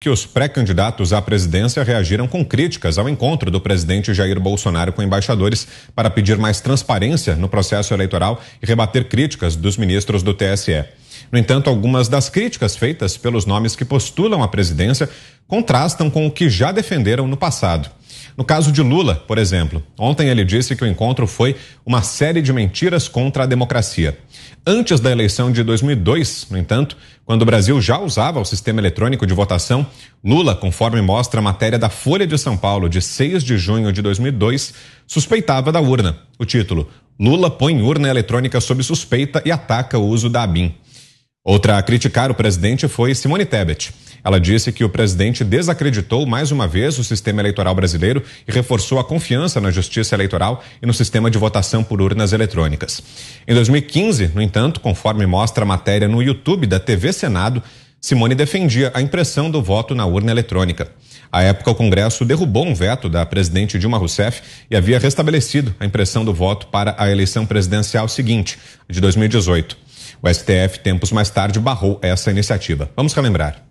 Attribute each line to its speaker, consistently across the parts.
Speaker 1: Que os pré-candidatos à presidência reagiram com críticas ao encontro do presidente Jair Bolsonaro com embaixadores para pedir mais transparência no processo eleitoral e rebater críticas dos ministros do TSE. No entanto, algumas das críticas feitas pelos nomes que postulam a presidência contrastam com o que já defenderam no passado. No caso de Lula, por exemplo, ontem ele disse que o encontro foi uma série de mentiras contra a democracia. Antes da eleição de 2002, no entanto, quando o Brasil já usava o sistema eletrônico de votação, Lula, conforme mostra a matéria da Folha de São Paulo de 6 de junho de 2002, suspeitava da urna. O título: Lula põe urna eletrônica sob suspeita e ataca o uso da ABIN. Outra a criticar o presidente foi Simone Tebet. Ela disse que o presidente desacreditou mais uma vez o sistema eleitoral brasileiro e reforçou a confiança na justiça eleitoral e no sistema de votação por urnas eletrônicas. Em 2015, no entanto, conforme mostra a matéria no YouTube da TV Senado, Simone defendia a impressão do voto na urna eletrônica. À época, o Congresso derrubou um veto da presidente Dilma Rousseff e havia restabelecido a impressão do voto para a eleição presidencial seguinte, de 2018. O STF, tempos mais tarde, barrou essa iniciativa. Vamos relembrar.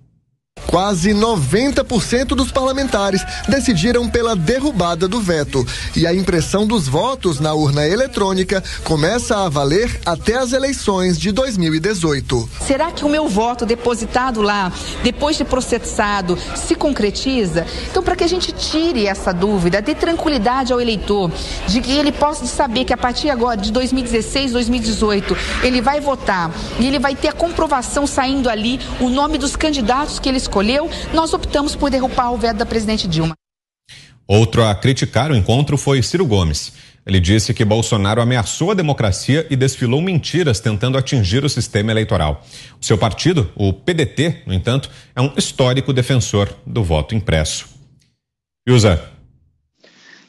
Speaker 2: Quase 90% dos parlamentares decidiram pela derrubada do veto. E a impressão dos votos na urna eletrônica começa a valer até as eleições de 2018.
Speaker 3: Será que o meu voto depositado lá, depois de processado, se concretiza? Então, para que a gente tire essa dúvida, dê tranquilidade ao eleitor, de que ele possa saber que a partir agora de 2016, 2018, ele vai votar e ele vai ter a comprovação saindo ali, o nome dos candidatos que ele escolheu, nós optamos por derrubar o veto da presidente Dilma.
Speaker 1: Outro a criticar o encontro foi Ciro Gomes. Ele disse que Bolsonaro ameaçou a democracia e desfilou mentiras tentando atingir o sistema eleitoral. O seu partido, o PDT, no entanto, é um histórico defensor do voto impresso. Ilza.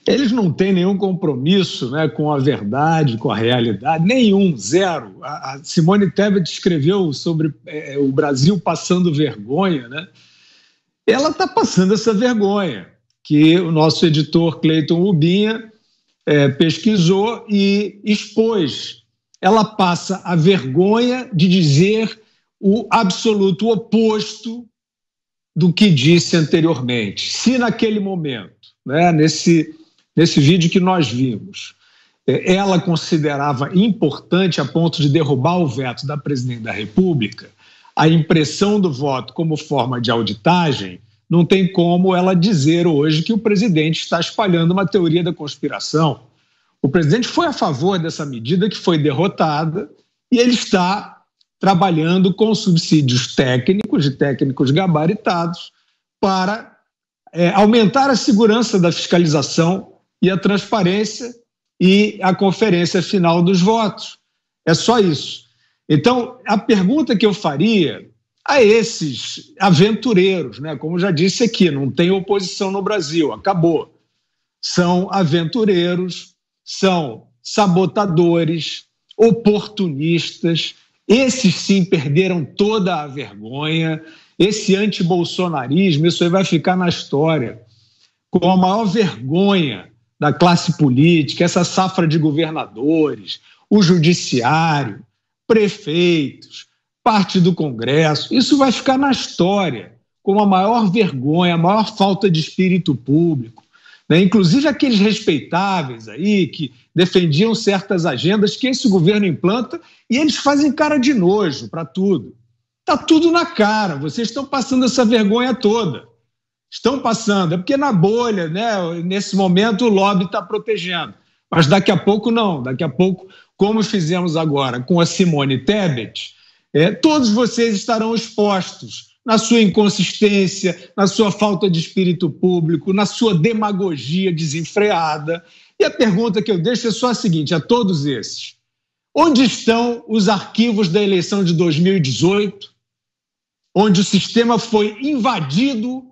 Speaker 4: Eles não têm nenhum compromisso, né, com a verdade, com a realidade, nenhum, zero. A Simone Tebet escreveu sobre o Brasil passando vergonha, né? Ela está passando essa vergonha, que o nosso editor Cleiton Ubinha pesquisou e expôs. Ela passa a vergonha de dizer o absoluto oposto do que disse anteriormente. Se naquele momento, né, nesse vídeo que nós vimos, ela considerava importante a ponto de derrubar o veto da presidente da República, a impressão do voto como forma de auditagem, não tem como ela dizer hoje que o presidente está espalhando uma teoria da conspiração. O presidente foi a favor dessa medida que foi derrotada e ele está trabalhando com subsídios técnicos, de técnicos gabaritados, para aumentar a segurança da fiscalização e a transparência e a conferência final dos votos. É só isso. Então, a pergunta que eu faria a esses aventureiros, né, como já disse aqui, não tem oposição no Brasil, acabou. São aventureiros, são sabotadores, oportunistas, esses sim perderam toda a vergonha, esse antibolsonarismo, isso aí vai ficar na história, com a maior vergonha da classe política, essa safra de governadores, o judiciário, prefeitos, parte do Congresso, isso vai ficar na história com a maior vergonha, a maior falta de espírito público, né? Inclusive aqueles respeitáveis aí que defendiam certas agendas que esse governo implanta e eles fazem cara de nojo para tudo. Está tudo na cara, vocês estão passando essa vergonha toda. Estão passando, é porque na bolha, né, nesse momento o lobby está protegendo. Mas daqui a pouco não, daqui a pouco, como fizemos agora com a Simone Tebet, todos vocês estarão expostos na sua inconsistência, na sua falta de espírito público, na sua demagogia desenfreada. E a pergunta que eu deixo é só a seguinte, a todos esses. Onde estão os arquivos da eleição de 2018, onde o sistema foi invadido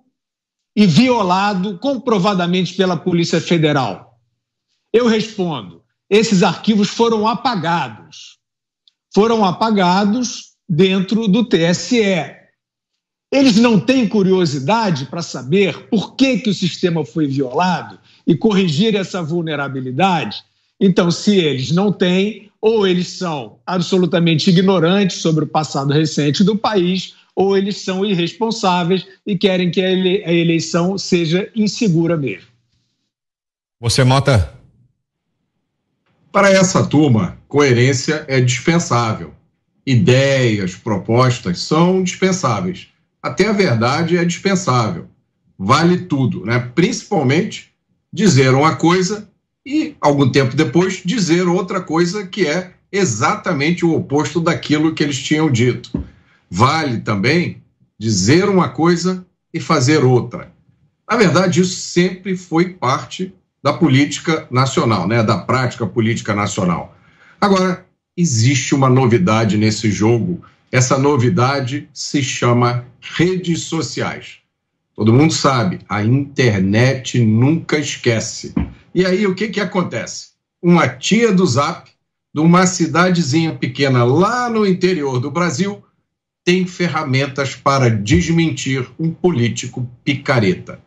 Speaker 4: e violado comprovadamente pela Polícia Federal? Eu respondo, esses arquivos foram apagados. Foram apagados dentro do TSE. Eles não têm curiosidade para saber por que o sistema foi violado e corrigir essa vulnerabilidade? Então, se eles não têm, ou eles são absolutamente ignorantes sobre o passado recente do país, ou eles são irresponsáveis e querem que a eleição seja insegura mesmo.
Speaker 1: Você, Mota?
Speaker 5: Para essa turma, coerência é dispensável. Ideias, propostas são dispensáveis. Até a verdade é dispensável. Vale tudo, né? Principalmente dizer uma coisa e, algum tempo depois, dizer outra coisa que é exatamente o oposto daquilo que eles tinham dito. Vale também dizer uma coisa e fazer outra. Na verdade, isso sempre foi parte da política nacional, né? Da prática política nacional. Agora, existe uma novidade nesse jogo. Essa novidade se chama redes sociais. Todo mundo sabe, a internet nunca esquece. E aí o que acontece? Uma tia do Zap, de uma cidadezinha pequena lá no interior do Brasil, tem ferramentas para desmentir um político picareta.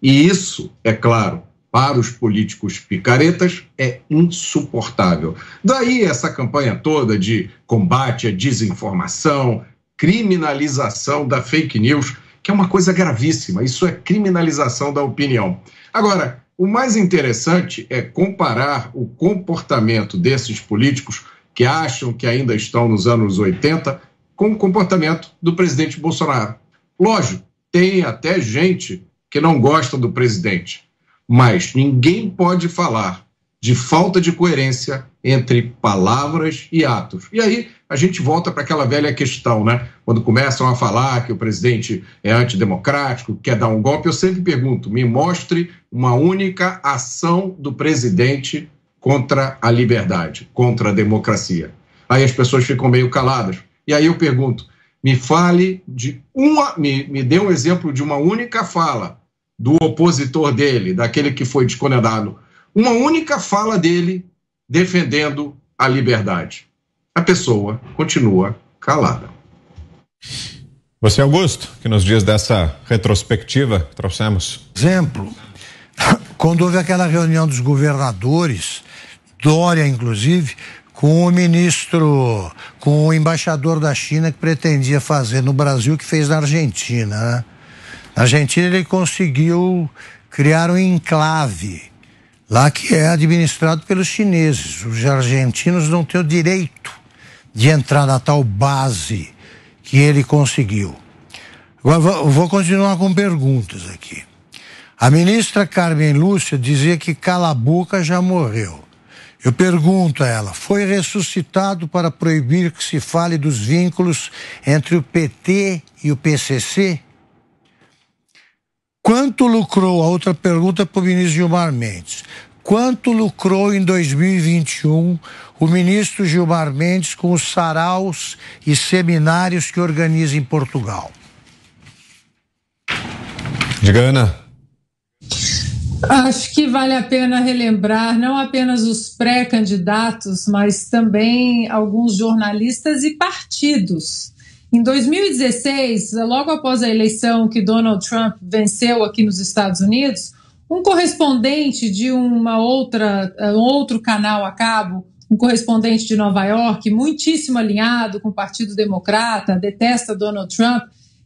Speaker 5: E isso, é claro, para os políticos picaretas é insuportável. Daí essa campanha toda de combate à desinformação, criminalização da fake news, que é uma coisa gravíssima. Isso é criminalização da opinião. Agora, o mais interessante é comparar o comportamento desses políticos que acham que ainda estão nos anos 80 com o comportamento do presidente Bolsonaro. Lógico, tem até gente que não gosta do presidente, mas ninguém pode falar de falta de coerência entre palavras e atos. E aí a gente volta para aquela velha questão, né? Quando começam a falar que o presidente é antidemocrático, quer dar um golpe, eu sempre pergunto, me mostre uma única ação do presidente contra a liberdade, contra a democracia. Aí as pessoas ficam meio caladas. E aí eu pergunto, me dê um exemplo de uma única fala do opositor dele, daquele que foi descondenado, uma única fala dele defendendo a liberdade. A pessoa continua calada.
Speaker 1: Você, Augusto, que nos diz dessa retrospectiva que trouxemos?
Speaker 6: Exemplo, quando houve aquela reunião dos governadores, Dória inclusive, com o embaixador da China que pretendia fazer no Brasil o que fez na Argentina, né? Na Argentina ele conseguiu criar um enclave lá que é administrado pelos chineses. Os argentinos não têm o direito de entrar na tal base que ele conseguiu. Agora vou continuar com perguntas aqui. A ministra Carmen Lúcia dizia que Cala a Boca já morreu. Eu pergunto a ela, foi ressuscitado para proibir que se fale dos vínculos entre o PT e o PCC? Quanto lucrou, a outra pergunta para o ministro Gilmar Mendes, quanto lucrou em 2021 o ministro Gilmar Mendes com os saraus e seminários que organiza em Portugal?
Speaker 1: Diga, Ana.
Speaker 7: Acho que vale a pena relembrar não apenas os pré-candidatos, mas também alguns jornalistas e partidos. Em 2016, logo após a eleição que Donald Trump venceu aqui nos Estados Unidos, um correspondente de um outro canal a cabo, um correspondente de Nova York, muitíssimo alinhado com o Partido Democrata, detesta Donald Trump,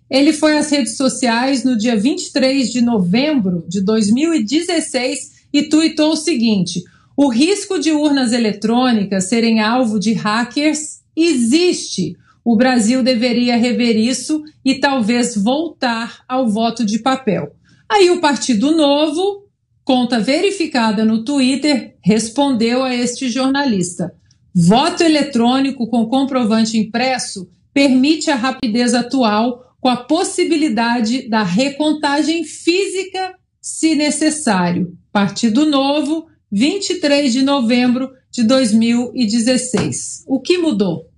Speaker 7: ele foi às redes sociais no dia 23 de novembro de 2016 e tuitou o seguinte: o risco de urnas eletrônicas serem alvo de hackers existe. O Brasil deveria rever isso e talvez voltar ao voto de papel. Aí o Partido Novo, conta verificada no Twitter, respondeu a este jornalista: voto eletrônico com comprovante impresso permite a rapidez atual com a possibilidade da recontagem física se necessário. Partido Novo, 23 de novembro de 2016. O que mudou?